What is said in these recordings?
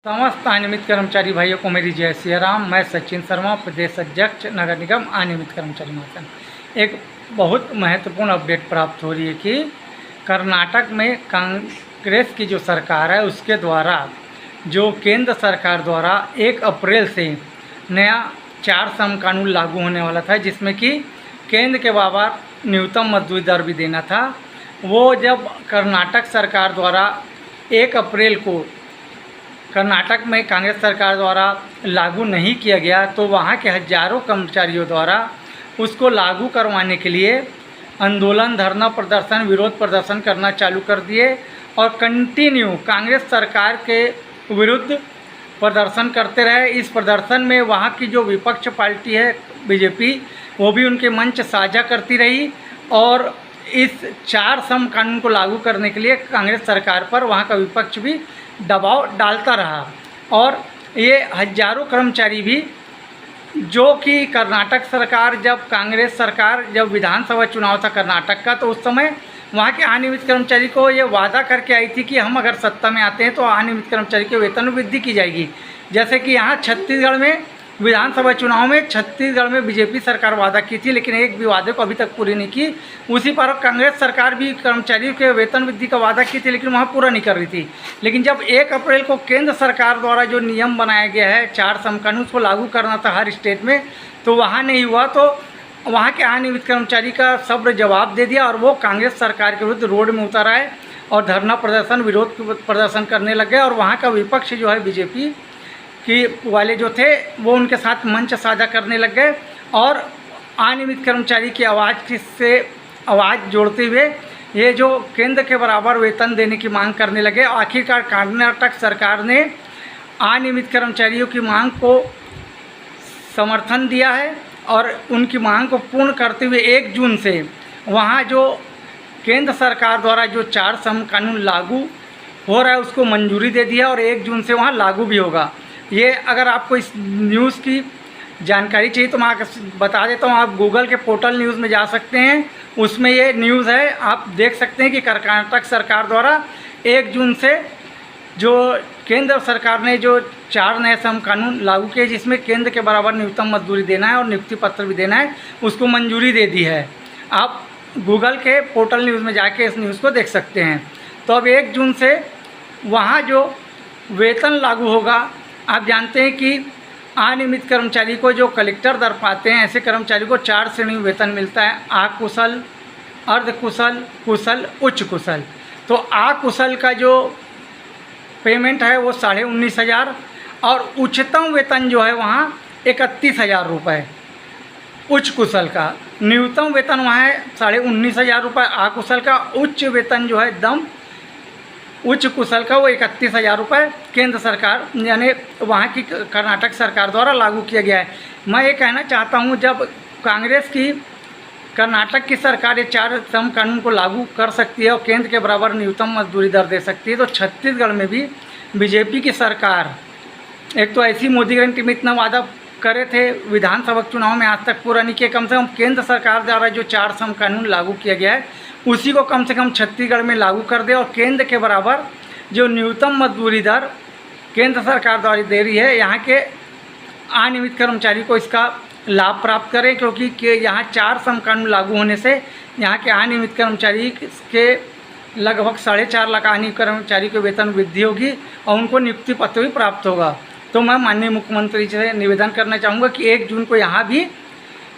समस्त अनियमित कर्मचारी भाइयों को मेरी जय श्री राम। मैं सचिन शर्मा, प्रदेश अध्यक्ष नगर निगम अनियमित कर्मचारी महासंघ। एक बहुत महत्वपूर्ण अपडेट प्राप्त हो रही है कि कर्नाटक में कांग्रेस की जो सरकार है उसके द्वारा जो केंद्र सरकार द्वारा 1 अप्रैल से नया 4 सम कानून लागू होने वाला था, जिसमें कि केंद्र के बाबा न्यूनतम मजदूरी दर भी देना था। वो जब कर्नाटक सरकार द्वारा 1 अप्रैल को कर्नाटक में कांग्रेस सरकार द्वारा लागू नहीं किया गया, तो वहाँ के हजारों कर्मचारियों द्वारा उसको लागू करवाने के लिए आंदोलन, धरना प्रदर्शन, विरोध प्रदर्शन करना चालू कर दिए और कंटिन्यू कांग्रेस सरकार के विरुद्ध प्रदर्शन करते रहे। इस प्रदर्शन में वहाँ की जो विपक्ष पार्टी है बीजेपी, वो भी उनके मंच साझा करती रही और इस 4 सम कानून को लागू करने के लिए कांग्रेस सरकार पर वहाँ का विपक्ष भी दबाव डालता रहा। और ये हजारों कर्मचारी भी, जो कि कर्नाटक सरकार, जब कांग्रेस सरकार जब विधानसभा चुनाव था कर्नाटक का, तो उस समय वहाँ के अनियमित कर्मचारी को ये वादा करके आई थी कि हम अगर सत्ता में आते हैं तो अनियमित कर्मचारी के वेतन में वृद्धि की जाएगी। जैसे कि यहाँ छत्तीसगढ़ में विधानसभा चुनाव में छत्तीसगढ़ में बीजेपी सरकार वादा की थी, लेकिन एक भी वादे को अभी तक पूरी नहीं की। उसी पर कांग्रेस सरकार भी कर्मचारियों के वेतन वृद्धि का वादा की थी, लेकिन वहाँ पूरा नहीं कर रही थी। लेकिन जब 1 अप्रैल को केंद्र सरकार द्वारा जो नियम बनाया गया है 4 सम कानून, उसको लागू करना था हर स्टेट में, तो वहाँ नहीं हुआ। तो वहाँ के अनियमित कर्मचारी का सब्र जवाब दे दिया और वो कांग्रेस सरकार के विरुद्ध रोड में उतर आए और धरना प्रदर्शन, विरोध प्रदर्शन करने लग गए। और वहाँ का विपक्ष जो है बीजेपी कि वाले जो थे वो उनके साथ मंच साझा करने लग गए और अनियमित कर्मचारी की आवाज़ से आवाज़ जोड़ते हुए ये जो केंद्र के बराबर वेतन देने की मांग करने लगे। आखिरकार कर्नाटक सरकार ने अनियमित कर्मचारियों की मांग को समर्थन दिया है और उनकी मांग को पूर्ण करते हुए 1 जून से वहाँ जो केंद्र सरकार द्वारा जो 4 सम कानून लागू हो रहा है उसको मंजूरी दे दिया और 1 जून से वहाँ लागू भी होगा। ये अगर आपको इस न्यूज़ की जानकारी चाहिए तो मैं बता देता हूँ। आप गूगल के पोर्टल न्यूज़ में जा सकते हैं, उसमें ये न्यूज़ है। आप देख सकते हैं कि कर्नाटक सरकार द्वारा 1 जून से जो केंद्र सरकार ने जो 4 नए सम कानून लागू किए, जिसमें केंद्र के बराबर न्यूनतम मजदूरी देना है और नियुक्ति पत्र भी देना है, उसको मंजूरी दे दी है। आप गूगल के पोर्टल न्यूज़ में जाके इस न्यूज़ को देख सकते हैं। तो अब 1 जून से वहाँ जो वेतन लागू होगा, आप जानते हैं कि अनियमित कर्मचारी को जो कलेक्टर दर पाते हैं, ऐसे कर्मचारी को 4 श्रेणी में वेतन मिलता है: अकुशल, अर्धकुशल, कुशल, उच्च कुशल। तो अकुशल का जो पेमेंट है वो 19,500 और उच्चतम वेतन जो है वहाँ 31,000 रुपये। उच्च कुशल का न्यूनतम वेतन वहाँ है 19,500 रुपये। अकुशल का उच्च वेतन जो है एकदम उच्च कुशल का वो 31,000 रुपये केंद्र सरकार यानी वहाँ की कर्नाटक सरकार द्वारा लागू किया गया है। मैं ये कहना चाहता हूँ, जब कांग्रेस की कर्नाटक की सरकार ये 4 सम कानून को लागू कर सकती है और केंद्र के बराबर न्यूनतम मजदूरी दर दे सकती है, तो छत्तीसगढ़ में भी बीजेपी की सरकार एक तो ऐसी मोदी गारंटी में इतना वादा करे थे विधानसभा चुनाव में, आज तक पूरा नहीं किया। कम से कम केंद्र सरकार द्वारा जो 4 सम कानून लागू किया गया है उसी को कम से कम छत्तीसगढ़ में लागू कर दे और केंद्र के बराबर जो न्यूनतम मजदूरी दर केंद्र सरकार द्वारा दे रही है, यहाँ के अनियमित कर्मचारी को इसका लाभ प्राप्त करें, क्योंकि यहाँ 4 सम कानून लागू होने से यहाँ के अनियमित कर्मचारी के लगभग 4.5 लाख अनियमित कर्मचारी के वेतन वृद्धि होगी और उनको नियुक्ति पत्र भी प्राप्त होगा। तो मैं माननीय मुख्यमंत्री से निवेदन करना चाहूँगा कि 1 जून को यहाँ भी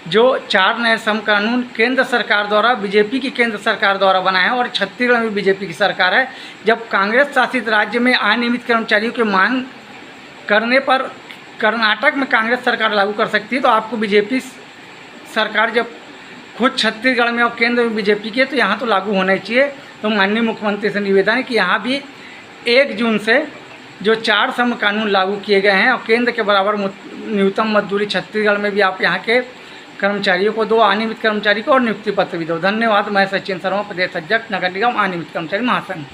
जो 4 नए सम कानून केंद्र सरकार द्वारा, बीजेपी की केंद्र सरकार द्वारा बनाए हैं और छत्तीसगढ़ में बीजेपी की सरकार है, जब कांग्रेस शासित राज्य में अनियमित कर्मचारियों की मांग करने पर कर्नाटक में कांग्रेस सरकार लागू कर सकती है, तो आपको बीजेपी सरकार जब खुद छत्तीसगढ़ में और केंद्र में बीजेपी की है तो यहाँ तो लागू होना ही चाहिए। तो माननीय मुख्यमंत्री से निवेदन है कि यहाँ भी 1 जून से जो 4 सम कानून लागू किए गए हैं और केंद्र के बराबर न्यूनतम मजदूरी छत्तीसगढ़ में भी आप यहाँ के कर्मचारियों को दो, अनियमित कर्मचारी को, और नियुक्ति पत्र भी दो। धन्यवाद। मैं सचिन शर्मा, प्रदेश अध्यक्ष नगर निगम अनियमित कर्मचारी महासंघ।